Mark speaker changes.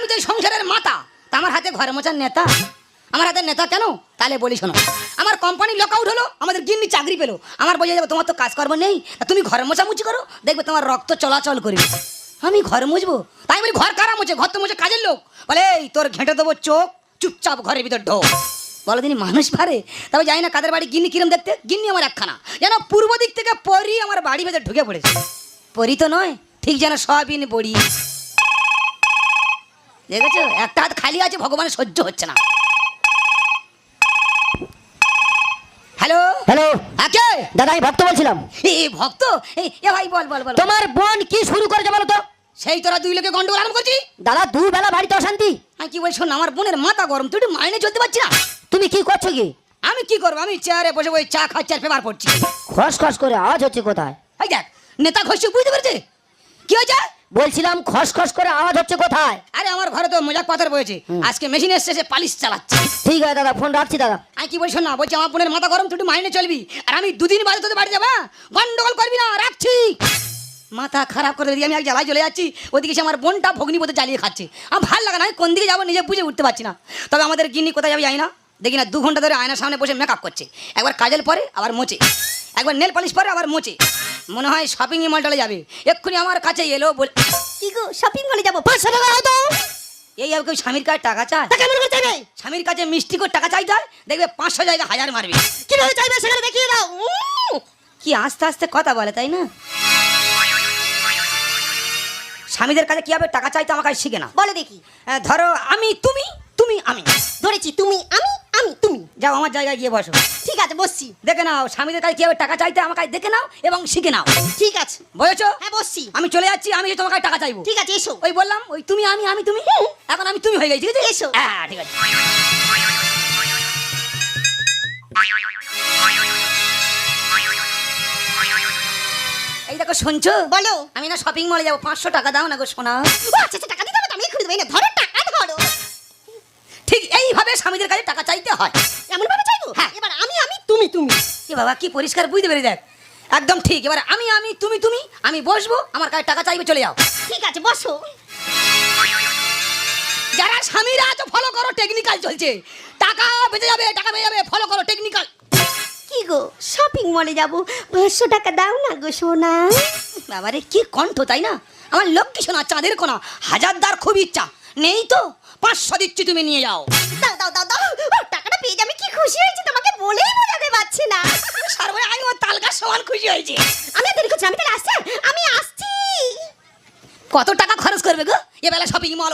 Speaker 1: আমি তো এই সংসারের মাথা, তা আমার হাতে ঘর মোছার নেতা। আমার হাতে নেতা কেন তাহলে বলি শোনো। আমার কোম্পানি লক আউট হলো, আমাদের গিন্নি চাকরি পেলো। আমার বোঝা যাবে তোমার তো কাজকর্ম নেই, তুমি ঘর মোছামুছি করো, দেখবে তোমার রক্ত চলাচল করবে। আমি ঘর মুছবো? তাই বলি ঘর কারা মোছে? ঘর তো মোছে কাজের লোক। বলে এই তোর ঘেঁটে দেবো চোখ, চুপচাপ ঘরের ভিতর ঢোক। বলো তিনি মানুষ পারে? তবে জানি না কাদের বাড়ি গিন্নি কিরম দেখতে। গিন্নি আমার একখানা, যেন পূর্ব দিক থেকে পরি আমার বাড়ি ভেতর ঢুকে পড়েছে। পরি তো নয়, ঠিক যেন সয়াবিন বড়ি। দেখেছো, একটা হাত খালি আছে, ভগবানের সহ্য হচ্ছে না। হ্যালো
Speaker 2: হ্যালো
Speaker 1: কে?
Speaker 2: দাদা, আমি ভক্ত বলছিলাম।
Speaker 1: এই ভক্ত? এই এ ভাই বল বল বল।
Speaker 2: তোমার বোন কি শুরু করেছে বলো তো?
Speaker 1: সেই তোরা দুই লোকে গন্ডগোল আরম্ভ করছিস।
Speaker 2: দাদা দুবেলা বাড়িতে অশান্তি।
Speaker 1: আমি কি বলছি শোন, আমার বোনের মাথা গরম, তুই একটু মাইনে চলতে পারছি না।
Speaker 2: তুমি কি করছো কি?
Speaker 1: আমি কি করবো? আমি চেয়ারে বসে বসে চা খাচ্ছি আর পেপার পড়ছি।
Speaker 2: খস খস করে আওয়াজ হচ্ছে কোথায়?
Speaker 1: এই দেখ, নেতা ঘষে বুঝতে পেরেছে কি হয়েছে?
Speaker 2: বলছিলাম খস খস করে আওয়াজ হচ্ছে কোথায়?
Speaker 1: আরে আমার ঘরে তো মজাক পাথর বয়েছে, আজকে মেশিন এসছে, সে পালিশ চালাচ্ছে।
Speaker 2: ঠিক আছে দাদা, ফোন রাখছি দাদা।
Speaker 1: আমি কি বলছি না, বলছি আমার বোনের মাথা গরম, তুই একটু মাইনে চলবি। আর আমি দুদিন বাদে তোদের বাড়ি যাবো, গন্ডগোল করবি না, রাখছি। মাথা খারাপ করে দিই, আমি এক জ্বালায় চলে যাচ্ছি, ওদিকে সে আমার বোনটা ভগ্নিপথে জ্বালিয়ে খাচ্ছে। আমার ভালো লাগে না, আমি কোন দিকে যাবো নিজে বুঝে উঠতে পারছি না। তবে আমাদের গিন্নি কোথায় যাবে জানি না, দেখি না 2 ঘন্টা ধরে আয়নার সামনে বসে মেকআপ করছে। একবার কাজল পরে আবার মোচে, একবার নেল পলিশ পরে আবার মোচে। মনে হয় শপিং মলটালে যাবে। এক্ষুনি আমার কাছে এলো বলে,
Speaker 2: কি গো, শপিং মলে যাবো? 500 টাকা হতো।
Speaker 1: এই আর কেউ স্বামীর কাছে টাকা চায়?
Speaker 2: কেমন করে চাইবে?
Speaker 1: স্বামীর কাছে মিষ্টি করে টাকা চাইতে হয়, দেখবে 500 জায়গায় 1000 মারবে।
Speaker 2: কিভাবে চাইবে সেখানে দেখিয়ে দাও।
Speaker 1: কি আস্তে আস্তে কথা বলে, তাই না? স্বামীদের কাছে কিভাবে টাকা চাইতে আমার কাছে শিখে না।
Speaker 2: বলে দেখি।
Speaker 1: ধরো আমি তুমি, তুমি আমি।
Speaker 2: ধরেছি, তুমি আমি, আমি তুমি।
Speaker 1: যাও আমার জায়গায় গিয়ে বসো।
Speaker 2: ঠিক আছে, বসছি।
Speaker 1: দেখে নাও স্বামীদের কাছে কিভাবে টাকা চাইতে আমার কাছে দেখে নাও এবং শিখে নাও।
Speaker 2: ঠিক আছে,
Speaker 1: বুঝেছো?
Speaker 2: হ্যাঁ বসছি।
Speaker 1: আমি চলে যাচ্ছি, আমি তোমার কাছে টাকা চাইবো।
Speaker 2: ঠিক আছে, এসো।
Speaker 1: ওই বললাম, ওই তুমি আমি, আমি তুমি। এখন আমি তুমি হয়ে গেছি, ঠিক আছে?
Speaker 2: এসো।
Speaker 1: হ্যাঁ ঠিক আছে। এই দেখো শুনছো?
Speaker 2: বলো।
Speaker 1: আমি না শপিং মলে যাবো, 500 টাকা দাও না গো সোনা।
Speaker 2: ও আচ্ছা আচ্ছা, টাকা দিতে হবে তো, আমি এক্ষুনি দেবো। এই না, ধরো টাকা ধরো।
Speaker 1: ঠিক এইভাবে স্বামীদের কাছে টাকা চাইতে হয়।
Speaker 2: এমন ভাবে চাইবো?
Speaker 1: হ্যাঁ।
Speaker 2: এবার আমি আমি, তুমি তুমি।
Speaker 1: কি বাবা, কি পরিষ্কার বুঝতে পেরে দেখ, একদম ঠিক। এবার আমি আমি তুমি তুমি, আমি বসবো, আমার কাছে টাকা চাইবে, চলে যাও।
Speaker 2: ঠিক আছে, বসো।
Speaker 1: যারা স্বামীরা আছো ফলো করো, টেকনিক্যাল চলছে। টাকা বেঁচে যাবে, টাকা বেঁচে যাবে, ফলো করো টেকনিক্যাল।
Speaker 2: কি গো, শপিং মলে যাবো, 500 টাকা দাও না গো সোনা।
Speaker 1: বাবারে কি কণ্ঠ, তাই না? আমার লক্ষ্মী শোনা, চাঁদের কোনা, হাজারদার খুব ইচ্ছা নেই তো, 500 দিচ্ছি, তুমি নিয়ে যাও।
Speaker 2: দাও দাও দাও দাও। ও, টাকাটা পেয়ে আমি কি খুশি হয়েছি, তোমাকে বলেই বোঝাতে পারছি না।
Speaker 1: সারবে, আমি ওর তালগার সমান খুশি হয়েছি।
Speaker 2: আমি আর দেরি করছি, আমি তাহলে আসছি। আমি আসছি।
Speaker 1: কত টাকা খরচ করবে গো এবেলা শপিং মল?